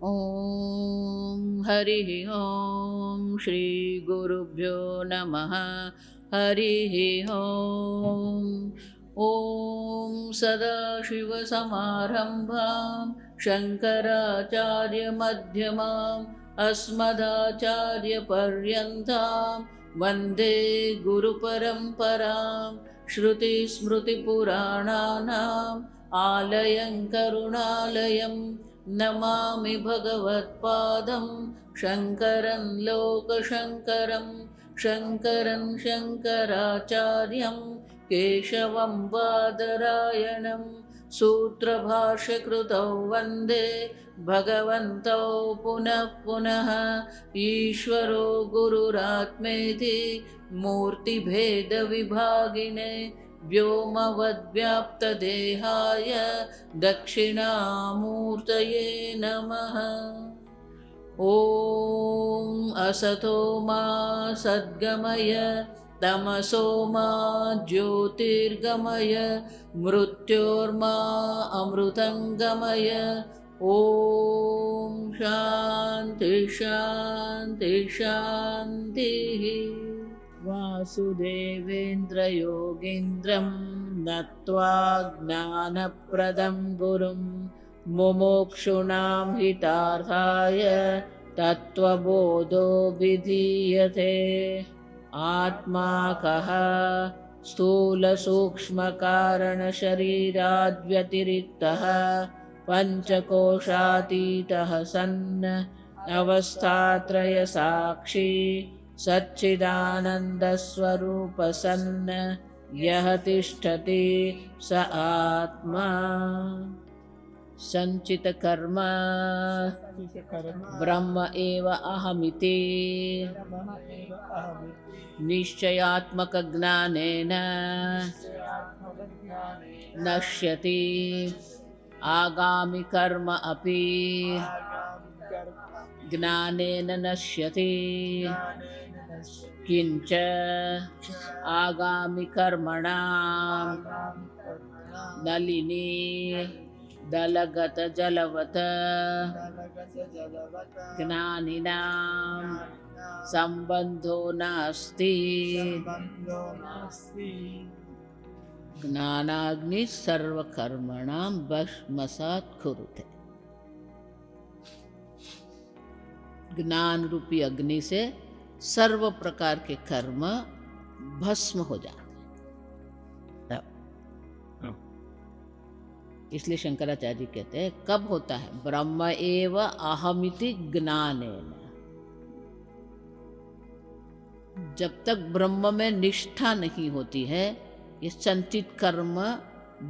ॐ हरिः ॐ श्रीगुरुभ्यो नमः। हरिः ॐ। ॐ सदाशिवसमारम्भां शङ्कराचार्यमध्यमाम् अस्मदाचार्यपर्यन्तां वन्दे गुरुपरम्परां। श्रुतिस्मृतिपुराणानाम् आलयं करुणालयं नमामि भगवत्पादं शङ्करं लोकशङ्करं। शङ्करं शङ्कराचार्यं केशवं बादरायणं सूत्रभाष्यकृतौ वन्दे भगवन्तौ पुनः पुनः। ईश्वरो गुरुरात्मेति मूर्तिभेदविभागिने व्योमवद्व्याप्तदेहाय दक्षिणामूर्तये नमः। ॐ असतो मा सद्गमय तमसो मा ज्योतिर्गमय मृत्योर्मा अमृतङ्गमय। ॐ शान्ति शान्ति शान्तिः। वासुदेवेन्द्रयोगीन्द्रं नत्वा ज्ञानप्रदं गुरुं मुमुक्षूणां हितार्थाय तत्त्वबोधो विधीयते। आत्मा कः स्थूलसूक्ष्मकारणशरीराद्व्यतिरिक्तः पञ्चकोशातीतः सन् अवस्थात्रयसाक्षी सच्चिदानन्दस्वरूप सन् यः तिष्ठति स आत्मा। संचितकर्म ब्रह्म एव अहमिति निश्चयात्मकज्ञानेन नश्यति। आगामि कर्म अपि ज्ञानेन नश्यति। किंच आगामि कर्मणां नलिनी दलगत जलवत ज्ञानिनां संबंधो नास्ति। ज्ञानाग्नि सर्वकर्मणां भस्मसात् कुरुते। ज्ञान रूपी अग्नि से सर्व प्रकार के कर्म भस्म हो जाते हैं। इसलिए शंकराचार्य जी कहते हैं कब होता है? ब्रह्म एव अहमिति ज्ञानेन। जब तक ब्रह्म में निष्ठा नहीं होती है ये संचित कर्म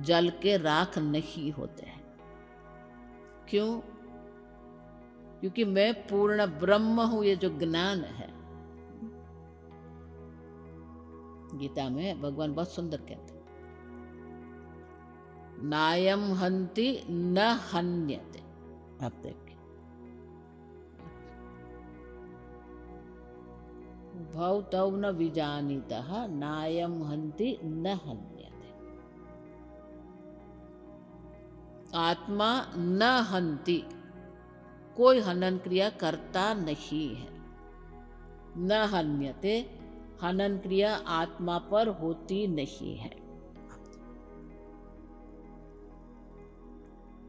जल के राख नहीं होते हैं। क्यों? क्योंकि मैं पूर्ण ब्रह्म हूं। ये जो ज्ञान है, गीता में भगवान बहुत सुंदर कहते हैं, नायम हन्ति न हन्यते। आप देखिए, भवतौ न विजानीतः नायम हन्ति न हन्यते। आत्मा न हन्ति, कोई हनन क्रिया करता नहीं है। न हन्यते, हनन क्रिया आत्मा पर होती नहीं है।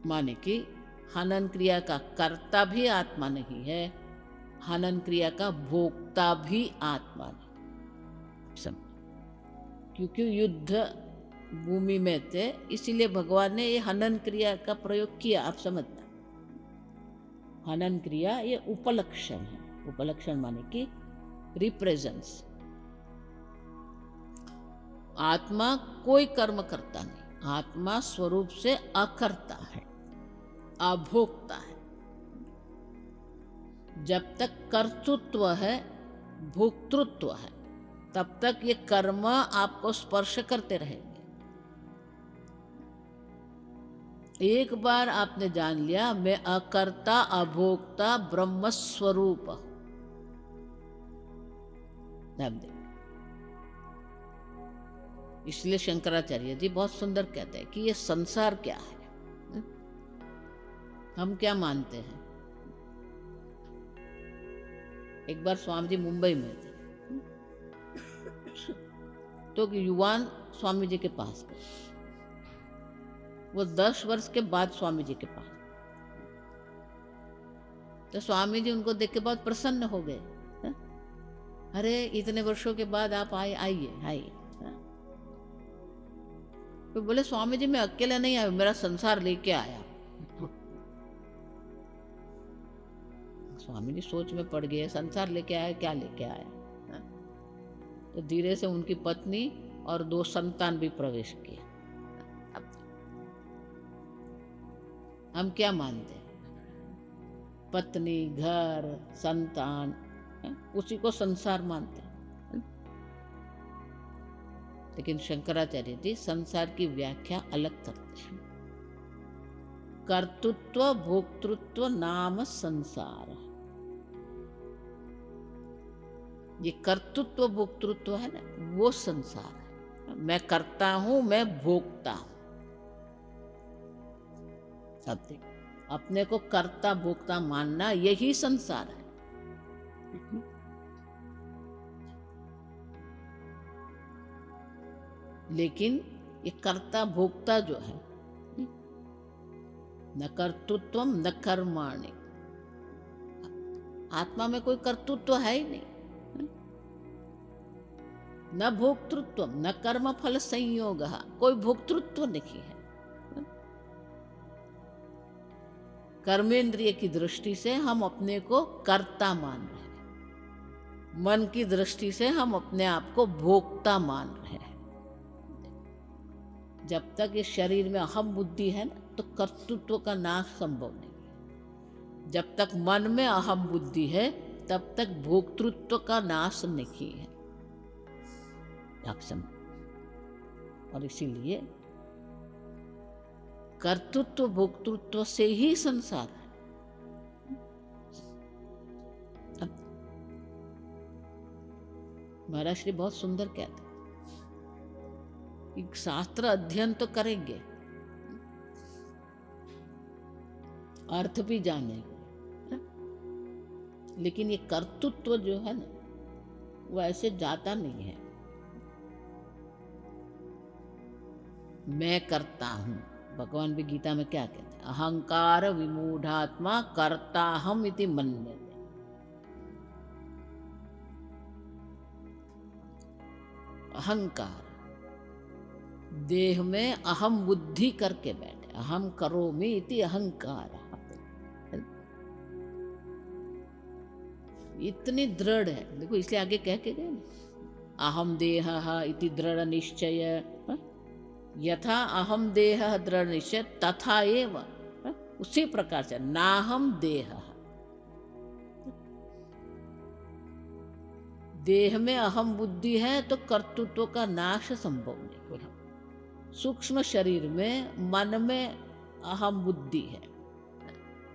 माने कि हनन क्रिया का कर्ता भी आत्मा नहीं है, हनन क्रिया का भोक्ता भी आत्मा नहीं। समझ? क्योंकि युद्ध भूमि में थे, इसीलिए भगवान ने ये हनन क्रिया का प्रयोग किया। आप समझना, हनन क्रिया ये उपलक्षण है। उपलक्षण माने कि रिप्रेजेंस। आत्मा कोई कर्म करता नहीं, आत्मा स्वरूप से अकर्ता है, अभोक्ता है। जब तक कर्तृत्व है, भोक्तृत्व है, तब तक ये कर्म आपको स्पर्श करते रहेंगे। एक बार आपने जान लिया मैं अकर्ता अभोक्ता ब्रह्म स्वरूप। इसलिए शंकराचार्य जी बहुत सुंदर कहते हैं कि ये संसार क्या है। हम क्या मानते हैं एक बार स्वामी जी मुंबई में थे, तो युवान स्वामी जी के पास गए। वो 10 वर्ष के बाद स्वामी जी के पास, तो स्वामी जी उनको देख के बहुत प्रसन्न हो गए। अरे इतने वर्षों के बाद आप आइए आइए। तो बोले स्वामी जी मैं अकेले नहीं आया, मेरा संसार लेके आया। स्वामी जी सोच में पड़ गए, संसार लेके आया, क्या लेके आया। तो धीरे से उनकी पत्नी और 2 संतान भी प्रवेश किए। अब हम क्या मानते हैं? पत्नी, घर, संतान, उसी को संसार मानते हैं। लेकिन शंकराचार्य जी संसार की व्याख्या अलग करते हैं। कर्तृत्व भोक्तृत्व नाम संसार। ये कर्तृत्व भोक्तृत्व है ना, वो संसार है। मैं करता हूं, मैं भोगता हूं। सब अपने को कर्ता भोक्ता मानना, यही संसार है। लेकिन ये कर्ता भोक्ता जो है, न कर्तृत्व न कर्माणि, आत्मा में कोई कर्तृत्व है ही नहीं, न भोक्तृत्व न कर्म फल संयोग, कोई भोक्तृत्व नहीं है। कर्मेंद्रिय की दृष्टि से हम अपने को कर्ता मान रहे हैं, मन की दृष्टि से हम अपने आप को भोक्ता मान रहे हैं। जब तक इस शरीर में अहम बुद्धि है ना, तो कर्तृत्व का नाश संभव नहीं है। जब तक मन में अहम बुद्धि है, तब तक भोक्तृत्व का नाश नहीं है। और इसीलिए कर्तृत्व भोक्तृत्व से ही संसार है। महाराज श्री बहुत सुंदर कहते हैं, एक शास्त्र अध्ययन तो करेंगे, अर्थ भी जानेंगे, लेकिन ये कर्तृत्व जो है ना, वो ऐसे जाता नहीं है। मैं करता हूं, भगवान भी गीता में क्या कहते हैं? अहंकार विमूढ़ात्मा कर्ता हम इति मन्यते। अहंकार देह में अहम बुद्धि करके बैठे, अहम करोमि इति अहंकार, इतनी दृढ़ है। देखो इसलिए आगे कह के गए, अहम देह इति दृढ़ निश्चय, यथा अहम देह दृढ़ निश्चय तथा एव, उसी प्रकार से नाहम देह। देह में अहम बुद्धि है तो कर्तृत्व का नाश संभव नहीं। सूक्ष्म शरीर में मन में अहम बुद्धि है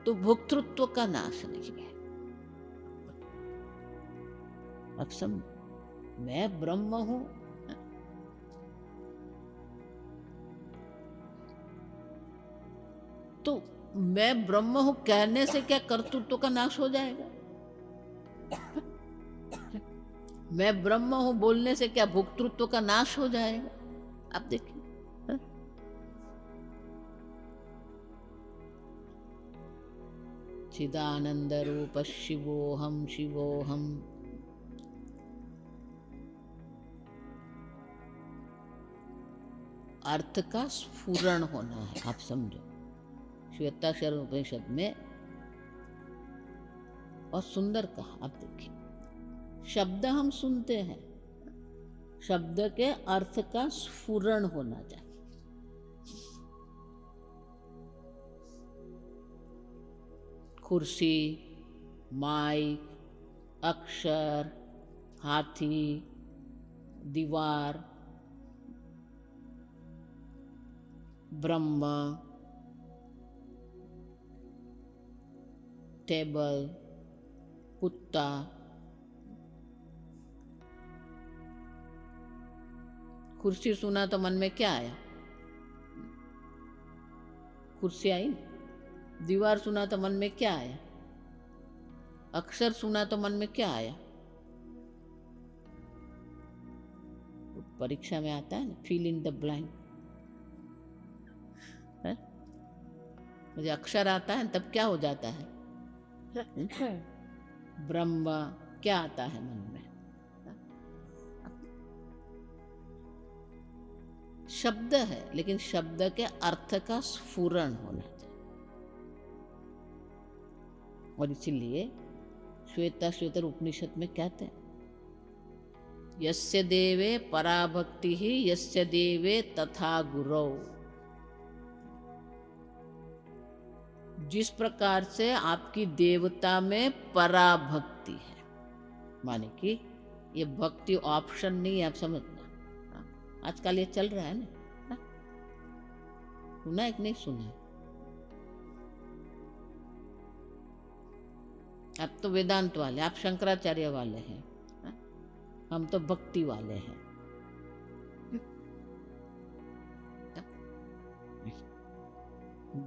तो भोक्तृत्व का नाश नहीं है। अब समझ, मैं ब्रह्म हूं, तो मैं ब्रह्म हूं कहने से क्या कर्तृत्व का नाश हो जाएगा? मैं ब्रह्म हूं बोलने से क्या भोक्तृत्व का नाश हो जाएगा? आप देखिए, चिदानंद रूप शिवोहम शिवोहम, अर्थ का स्फुरण होना है। आप समझो, श्वेताक्षर उपनिषद में और सुंदर कहा। आप देखिए, शब्द हम सुनते हैं, शब्द के अर्थ का स्फुरण होना चाहिए। कुर्सी, माइक, अक्षर, हाथी, दीवार, ब्रह्म, टेबल, कुत्ता, कुर्सी सुना तो मन में क्या आया? कुर्सी आई। दीवार सुना तो मन में क्या आया? अक्षर सुना तो मन में क्या आया? परीक्षा में आता है ना, फिल इन द ब्लैंक। मुझे अक्षर आता है तब क्या हो जाता है? ब्रह्म क्या आता है मन में? शब्द है, लेकिन शब्द के अर्थ का स्फुरण होना चाहिए। और इसीलिए श्वेताश्वतर उपनिषद में कहते हैं, यस्य देवे पराभक्ति ही यस्य देवे तथा गुरौ। जिस प्रकार से आपकी देवता में पराभक्ति है, माने कि ये भक्ति ऑप्शन नहीं है, आप समझना। आजकल ये चल रहा है ना, सुना है कि नहीं सुना है? आप तो वेदांत वाले, आप शंकराचार्य वाले हैं, हम तो भक्ति वाले हैं।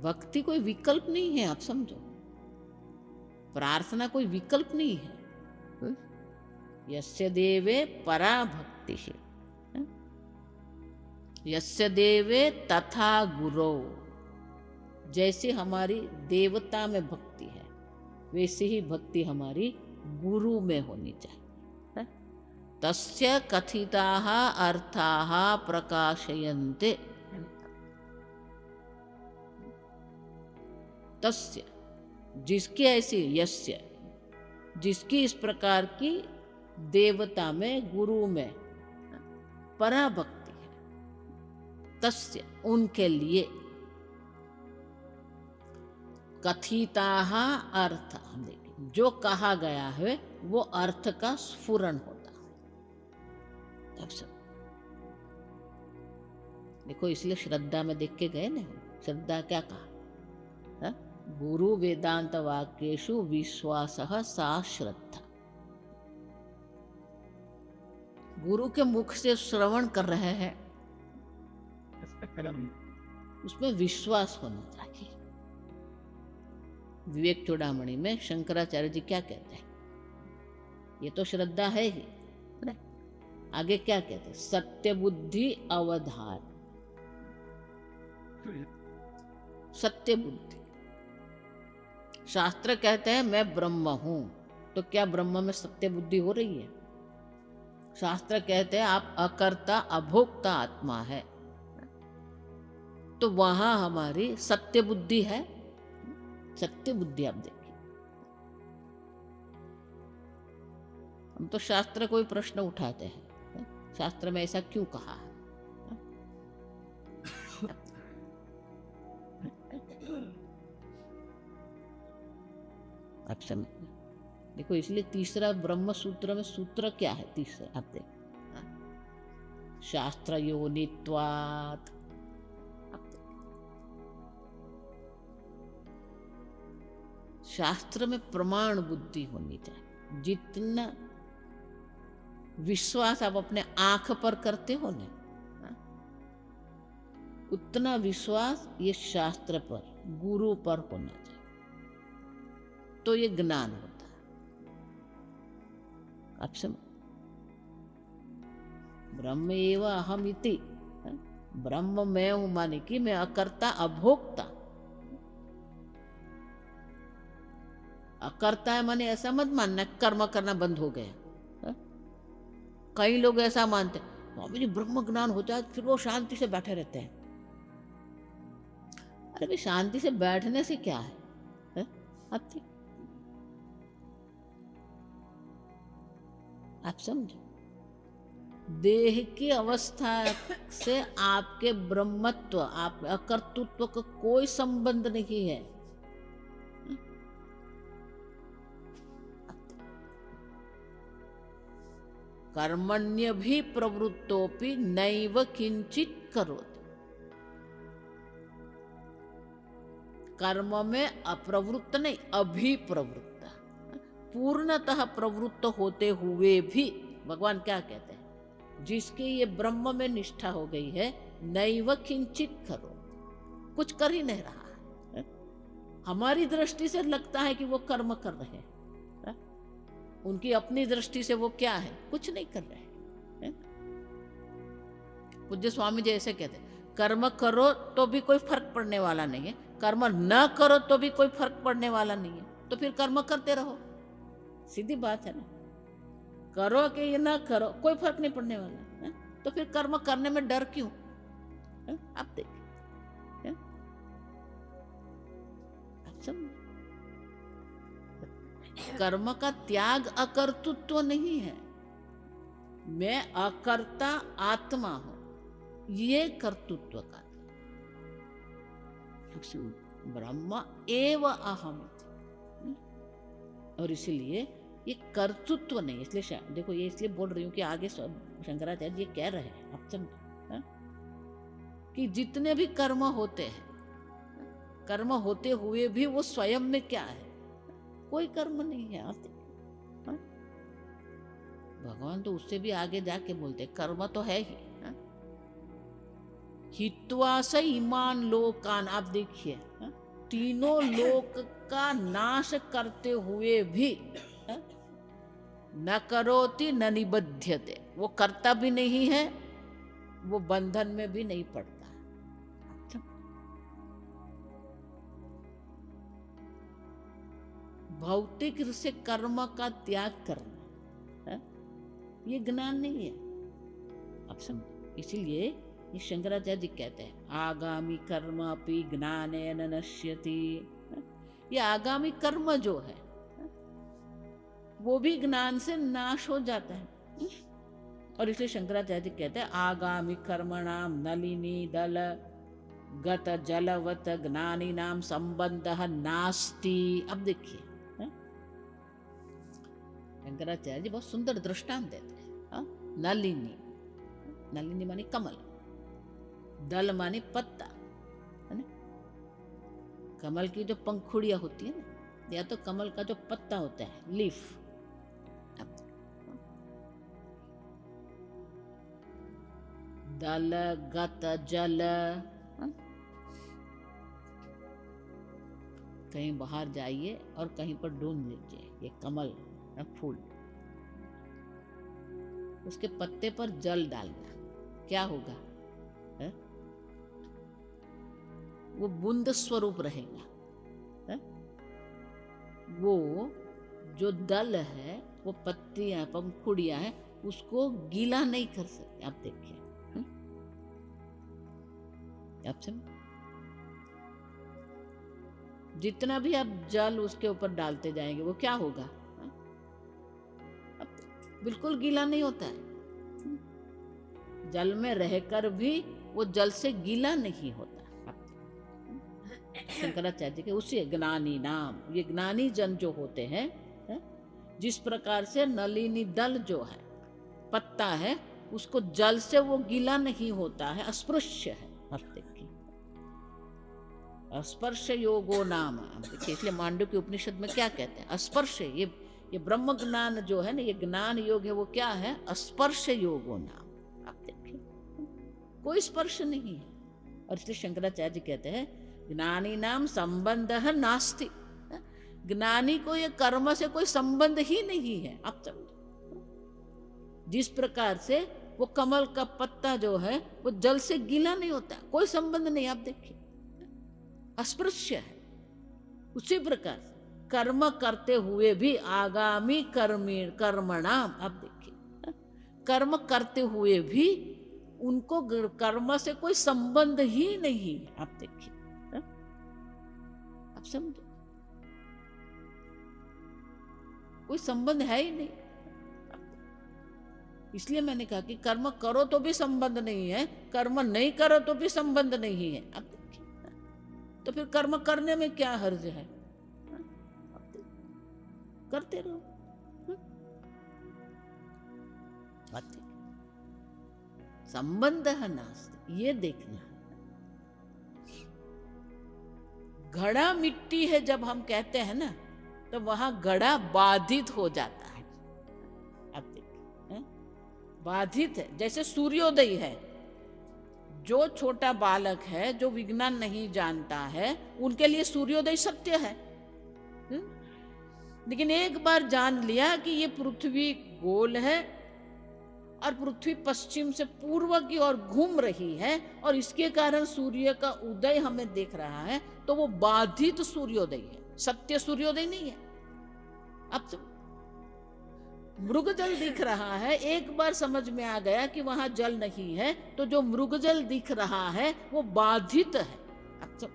भक्ति कोई विकल्प नहीं है, आप समझो। प्रार्थना कोई विकल्प नहीं है। यस्य देवे परा भक्ति है, यस्य देवे तथा गुरौ। जैसे हमारी देवता में भक्ति है, वैसे ही भक्ति हमारी गुरु में होनी चाहिए। तस्य कथिताः अर्थाः प्रकाशयन्ते। तस्य, जिसकी ऐसी, यस्य, जिसकी इस प्रकार की देवता में, गुरु में पराभक्ति है, तस्य, उनके लिए कथिताः अर्थ, जो कहा गया है वो अर्थ का स्फुरण होता है। अब सब देखो, इसलिए श्रद्धा में देख के गए ना, श्रद्धा क्या कहा? गुरु वेदांत वाक्येषु विश्वासः सा श्रद्धा। गुरु के मुख से श्रवण कर रहे हैं, उसमें विश्वास होना चाहिए। विवेक चूड़ामणि में शंकराचार्य जी क्या कहते हैं? ये तो श्रद्धा है ही, आगे क्या कहते हैं? सत्य बुद्धि अवधार। सत्य बुद्धि, शास्त्र कहते हैं मैं ब्रह्म हूं, तो क्या ब्रह्म में सत्य बुद्धि हो रही है? शास्त्र कहते हैं आप अकर्ता अभोक्ता आत्मा है, तो वहां हमारी सत्य बुद्धि है। सत्य बुद्धि आप देखिए, हम तो शास्त्र कोई प्रश्न उठाते हैं, शास्त्र में ऐसा क्यों कहा है? आप समझ देखो, इसलिए तीसरा ब्रह्म सूत्र में सूत्र क्या है? तीसरा आप देखो, शास्त्र योनित्वात्। शास्त्र में प्रमाण बुद्धि होनी चाहिए। जितना विश्वास आप अपने आंख पर करते हो ना, उतना विश्वास ये शास्त्र पर, गुरु पर होना चाहिए, तो ये ज्ञान होता है। आप समझ, ब्रह्म एव अहम इति, ब्रह्म मैं हूं, माने कि मैं अकर्ता अभोक्ता। अकर्ता है माने ऐसा मत मानना कर्म करना बंद हो गया। कई लोग ऐसा मानते हैं, स्वामी जी ब्रह्म ज्ञान होता है फिर वो शांति से बैठे रहते हैं। अरे भाई, शांति से बैठने से क्या है? आप समझो, देह की अवस्था से आपके ब्रह्मत्व, आप अकर्तृत्व का कोई संबंध नहीं है। कर्मण्य भी प्रवृत्तोपि नैव किंचित करोति। कर्म में अप्रवृत्त नहीं, अभिप्रवृत्त, पूर्णतः प्रवृत्त होते हुए भी भगवान क्या कहते हैं? जिसकी ये ब्रह्म में निष्ठा हो गई है, नैव किंचित करो, कुछ कर ही नहीं रहा है। हमारी दृष्टि से लगता है कि वो कर्म कर रहे हैं, उनकी अपनी दृष्टि से वो क्या है, कुछ नहीं कर रहे हैं। पूज्य स्वामी जी ऐसे कहते हैं, कर्म करो तो भी कोई फर्क पड़ने वाला नहीं है, कर्म न करो तो भी कोई फर्क पड़ने वाला नहीं है, तो फिर कर्म करते रहो। सीधी बात है ना, करो कि ये ना करो कोई फर्क नहीं पड़ने वाला है, तो फिर कर्म करने में डर क्यों? आप देखिए, कर्म का त्याग अकर्तृत्व नहीं है, मैं अकर्ता आत्मा हूं, ये कर्तृत्व का ब्रह्म एव अहम, और इसलिए ये कर्तृत्व नहीं। इसलिए देखो, ये इसलिए बोल रही हूँ कि आगे शंकराचार्य ये कह रहे हैं, आप समझो कि जितने भी कर्म होते हैं, कर्म होते हुए भी वो स्वयं में क्या है, कोई कर्म नहीं है। आप भगवान तो उससे भी आगे जाके बोलते कर्म तो है ही। हित्वा स ईमान लोकान, आप देखिए, तीनों लोक का नाश करते हुए भी न करोति न निबध्यते, वो करता भी नहीं है, वो बंधन में भी नहीं पड़ता। भौतिक से कर्म का त्याग करना है? ये ज्ञान नहीं है, आप समझ। इसीलिए ये शंकराचार्य जी कहते हैं, आगामी कर्म अपि ज्ञानेन नश्यति। ये आगामी कर्म जो है वो भी ज्ञान से नाश हो जाता है। और इसलिए शंकराचार्य जी कहते हैं, आगामी कर्मणाम नलिनी दल गत जलवत ज्ञानी नाम संबंध नास्ति। अब देखिए, शंकराचार्य जी बहुत सुंदर दृष्टांत देते हैं। नलिनी, नलिनी मानी कमल, दल मानी पत्ता, है ना। कमल की जो पंखुड़ियां होती है ना, या तो कमल का जो पत्ता होता है, लीफ, दल गत जल, कहीं बाहर जाइए और कहीं पर ढूंढ लीजिए ये कमल फूल, उसके पत्ते पर जल डालना, क्या होगा है? वो बूंद स्वरूप रहेगा है? वो जो दल है, वो पत्तियां पंखुड़ियां हैं, उसको गीला नहीं कर सकते। आप देखिए, आप समझ, जितना भी आप जल उसके ऊपर डालते जाएंगे वो क्या होगा, बिल्कुल गीला नहीं होता है। जल में रहकर भी वो जल से गीला नहीं होता। शंकराचार्य जी के उसी ज्ञानी नाम, ये ज्ञानी जन जो होते हैं, जिस प्रकार से नलिनी दल जो है, पत्ता है, उसको जल से वो गीला नहीं होता है, अस्पृश्य है। स्पर्श योगो नाम, देखिए, इसलिए मांडू के उपनिषद में क्या कहते हैं, स्पर्श, ये ब्रह्म ज्ञान जो है ना, ये ज्ञान योग है, वो क्या है, स्पर्श योगो नाम। आप देखिए, कोई स्पर्श नहीं है। और इसलिए शंकराचार्य जी कहते हैं, ज्ञानी नाम संबंध नास्ति, ज्ञानी को ये कर्म से कोई संबंध ही नहीं है। आप समझो, जिस प्रकार से वो कमल का पत्ता जो है वो जल से गीला नहीं होता, कोई संबंध नहीं। आप देखिए, अस्पृश्य है। उसी प्रकार कर्म करते हुए भी आगामी कर्मणाम, आप देखिए, कर्म करते हुए भी उनको कर्म से कोई संबंध ही नहीं है। आप देखिए, आप समझो, कोई संबंध है ही नहीं। इसलिए मैंने कहा कि कर्म करो तो भी संबंध नहीं है, कर्म नहीं करो तो भी संबंध नहीं है। अब देखिए, तो फिर कर्म करने में क्या हर्ज है, करते रहो। संबंध है नास्ति, ये देखना। घड़ा मिट्टी है जब हम कहते हैं ना, तो वहां घड़ा बाधित हो जाता है। अब देखिए, बाधित है। जैसे सूर्योदय है, जो छोटा बालक है, जो विज्ञान नहीं जानता है, उनके लिए सूर्योदय सत्य है। लेकिन एक बार जान लिया कि ये पृथ्वी गोल है और पृथ्वी पश्चिम से पूर्व की ओर घूम रही है और इसके कारण सूर्य का उदय हमें देख रहा है, तो वो बाधित सूर्योदय है, सत्य सूर्योदय नहीं है। अब तो मृगजल दिख रहा है, एक बार समझ में आ गया कि वहां जल नहीं है, तो जो मृगजल दिख रहा है वो बाधित है। अब तो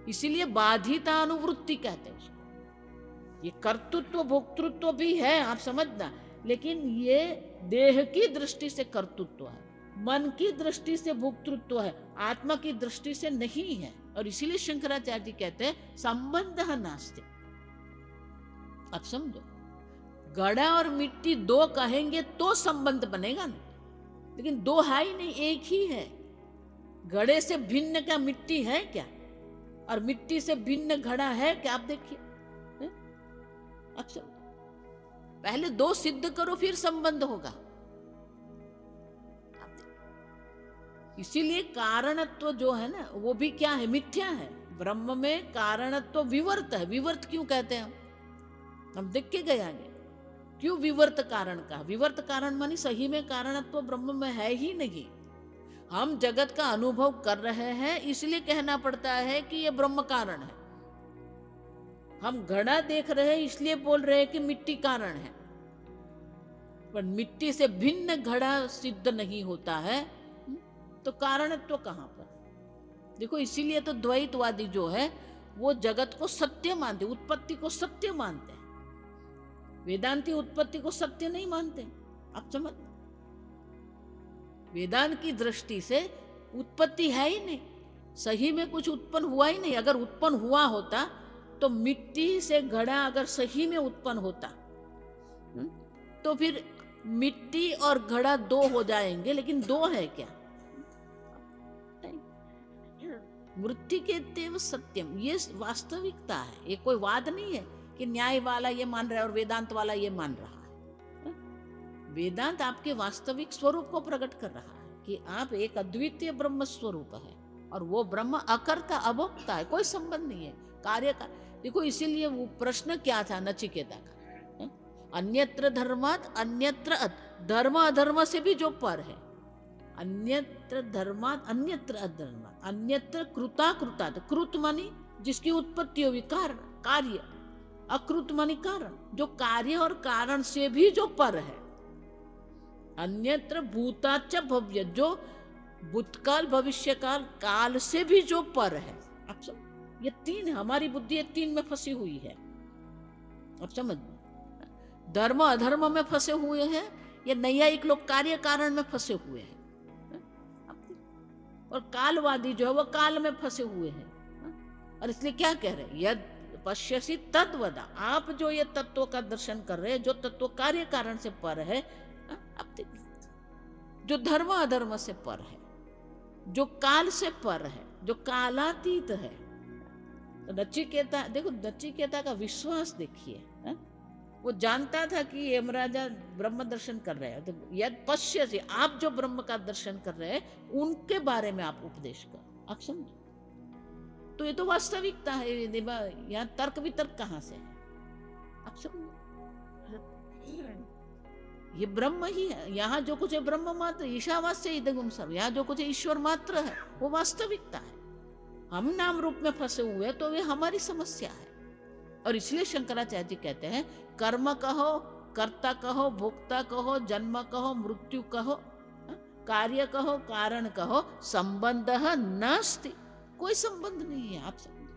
इसीलिए बाधितानुवृत्ति कहते हैं उसको। ये कर्तृत्व भोक्तृत्व भी है, आप समझना, लेकिन ये देह की दृष्टि से कर्तृत्व है, मन की दृष्टि से भोक्तृत्व है, आत्मा की दृष्टि से नहीं है। और इसीलिए शंकराचार्य जी कहते हैं संबंध नास्ति। अब समझो, घड़ा और मिट्टी दो कहेंगे तो संबंध बनेगा ना, लेकिन दो है ही नहीं, एक ही है। घड़े से भिन्न क्या मिट्टी है क्या, और मिट्टी से भिन्न घड़ा है क्या? आप देखिए। अब समझो, पहले दो सिद्ध करो फिर संबंध होगा। इसीलिए कारणत्व जो है ना, वो भी क्या है? मिथ्या है। ब्रह्म में कारणत्व विवर्त है। विवर्त क्यों कहते हैं हम देख के गए आगे। क्यों विवर्त कारण का? विवर्त कारण मानी सही में कारणत्व ब्रह्म में है ही नहीं। हम जगत का अनुभव कर रहे हैं, इसलिए कहना पड़ता है कि ये ब्रह्म कारण है। हम घड़ा देख रहे हैं, इसलिए बोल रहे हैं कि मिट्टी कारण है। पर मिट्टी से भिन्न घड़ा सिद्ध नहीं होता है, तो कारणत्व कहां पर? देखो, इसीलिए तो द्वैतवादी जो है वो जगत को सत्य मानते, उत्पत्ति को सत्य मानते हैं। वेदांती उत्पत्ति को सत्य नहीं मानते। आप समझ, वेदांत की दृष्टि से उत्पत्ति है ही नहीं, सही में कुछ उत्पन्न हुआ ही नहीं। अगर उत्पन्न हुआ होता तो मिट्टी से घड़ा अगर सही में उत्पन्न होता तो फिर मिट्टी और घड़ा दो हो जाएंगे, लेकिन दो है क्या? मृत्यु के तेव सत्यम, ये वास्तविकता है। ये कोई वाद नहीं है कि न्याय वाला ये मान रहा है और वेदांत वाला ये मान रहा है। वेदांत आपके वास्तविक स्वरूप को प्रकट कर रहा है कि आप एक अद्वितीय ब्रह्म स्वरूप है, और वो ब्रह्म अकर्ता अभोक्ता है, कोई संबंध नहीं है कार्य का। देखो, इसीलिए वो प्रश्न क्या था नचिकेता का, अन्यत्र धर्मात अन्यत्र धर्म अधर्म से भी जो पर है। अन्यत्र धर्मात अन्यत्र अधर्मात, अन्यत्र कृता कृतात, कृत मानी जिसकी उत्पत्ति हुई कारण कार्य, अकृत मानी कारण जो कार्य और कारण से भी जो पर है। अन्यत्र भूताच भव्य, जो भूतकाल भविष्यकाल काल से भी जो पर है। अब सब ये तीन, हमारी बुद्धि ये तीन में फंसी हुई है। अब समझ, धर्म अधर्म में फंसे हुए हैं, ये नैयायिक लोग कार्य कारण में फंसे हुए हैं, और कालवादी जो है वो काल में फंसे हुए हैं। और इसलिए क्या कह रहे हैं, यद पश्यसि तद्वदा, आप जो ये तत्व का दर्शन कर रहे हैं, जो तत्व कार्य कारण से पर है, अब जो धर्म अधर्म से पर है, जो काल से पर है, जो कालातीत है। तो नचिकेता, देखो नचिकेता का विश्वास देखिए, वो जानता था कि यमराजा ब्रह्म दर्शन कर रहे हैं, तो यद पश्य से, आप जो ब्रह्म का दर्शन कर रहे हैं उनके बारे में आप उपदेश कर। आप समझो, तो ये तो वास्तविकता है। यहाँ तर्क वितर्क कहां से है? आप समझो, ये ब्रह्म ही है। यहाँ जो कुछ है ब्रह्म मात्र, ईशावास्य इदगुम सर्व, यहाँ जो कुछ है ईश्वर मात्र है, वो वास्तविकता है। हम नाम रूप में फंसे हुए हैं, तो ये हमारी समस्या है। और इसलिए शंकराचार्य जी कहते हैं, कर्म कहो, कर्ता कहो, भोक्ता कहो, जन्म कहो, मृत्यु कहो, कार्य कहो, कारण कहो, संबंध नास्ति, कोई संबंध नहीं है। आप समझो,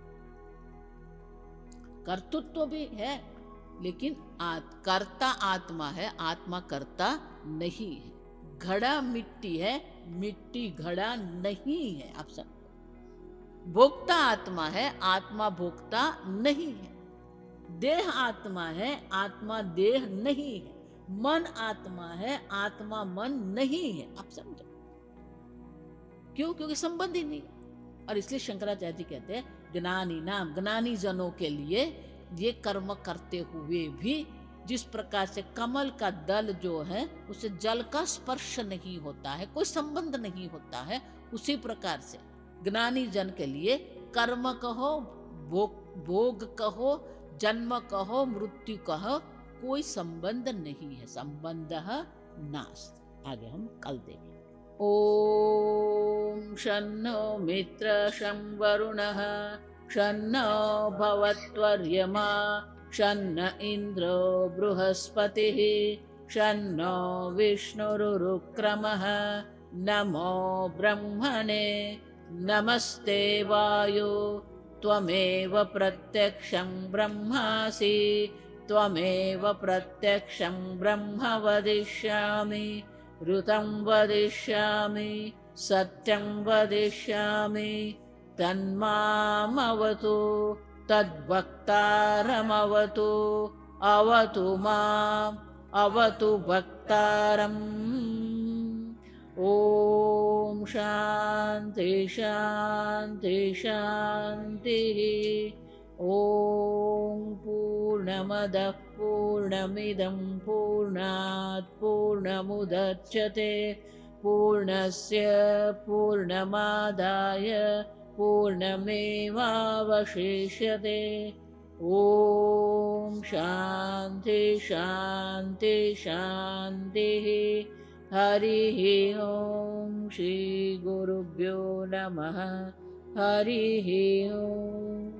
कर्तृत्व भी है, लेकिन कर्ता आत्मा है, आत्मा कर्ता नहीं है। घड़ा मिट्टी है, मिट्टी घड़ा नहीं है। आप समझो, भोक्ता आत्मा है, आत्मा भोक्ता नहीं है। देह आत्मा है, आत्मा देह नहीं है। मन आत्मा है, आत्मा मन नहीं है। आप समझो, क्यों? क्योंकि संबंध ही नहीं। और इसलिए शंकराचार्य जी कहते हैं, ज्ञानी नाम, ज्ञानी जनों के लिए ये कर्म करते हुए भी, जिस प्रकार से कमल का दल जो है उसे जल का स्पर्श नहीं होता है, कोई संबंध नहीं होता है, उसी प्रकार से ज्ञानी जन के लिए कर्म कहो, भोग कहो, जन्म कहो मृत्यु कहो, कोई संबंध नहीं है, संबंधः नास्ति। आगे हम कल देखेंगे। ओम शन्नो मित्र शं वरुणः शन्नो भवत्वर्यमा शन्न इन्द्रो बृहस्पतिः शन्नो विष्णुरुक्रमः। नमो ब्रह्मणे नमस्ते वायो त्वमेव प्रत्यक्षं ब्रह्मासि त्वमेव प्रत्यक्षं ब्रह्म वदिष्यामि ऋतं वदिष्यामि सत्यं वदिष्यामि तन्मामवतु तद्भक्तारमवतु अवतु माम् अवतु भक्तारम्। ओम शांति शांति शांतिः। ओम पूर्णमदः पूर्णमिदं पूर्णात् पूर्णमुदच्यते पूर्णस्य पूर्णमादाय पूर्णमेवावशिष्यते। ओम शांति शांति शांतिः। हरिः ओम श्री गुरुभ्यो नमः। हरिः ओम।